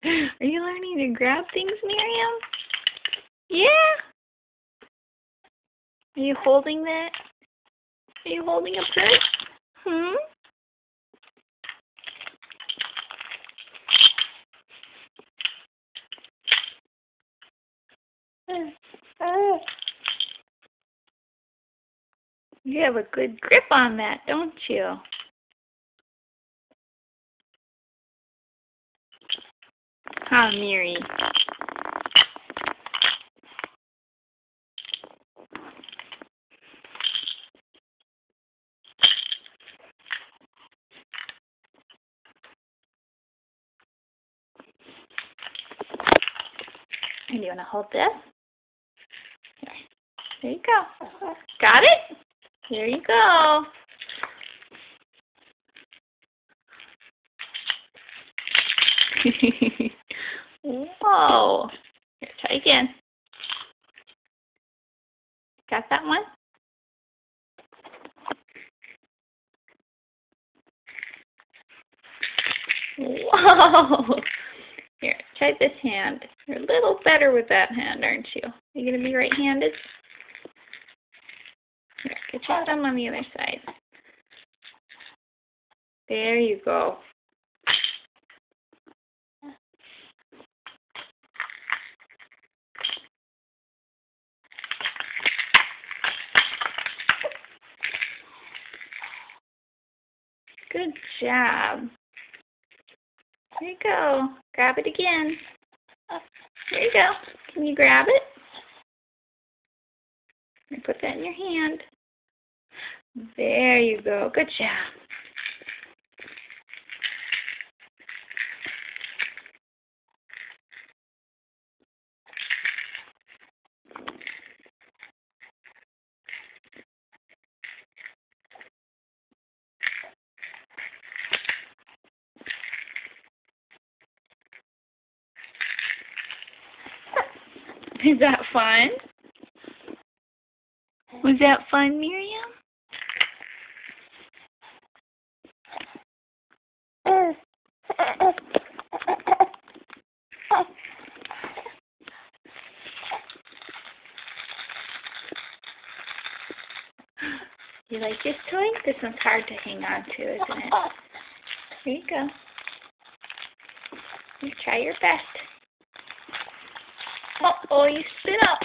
Are you learning to grab things, Miriam? Yeah? Are you holding that? Are you holding a purse? Hmm? You have a good grip on that, don't you? Huh, Miri? And you want to hold this? Here. There you go. Got it? Here you go. Whoa. Here, try again. Got that one? Whoa. Here, try this hand. You're a little better with that hand, aren't you? Are you going to be right-handed? Here, get your thumb on the other side. There you go. Good job. There you go. Grab it again. There you go. Can you grab it? And put that in your hand. There you go. Good job. Is that fun? Was that fun, Miriam? You like this toy? This one's hard to hang on to, isn't it? Here you go. You try your best. Oh, you spit up.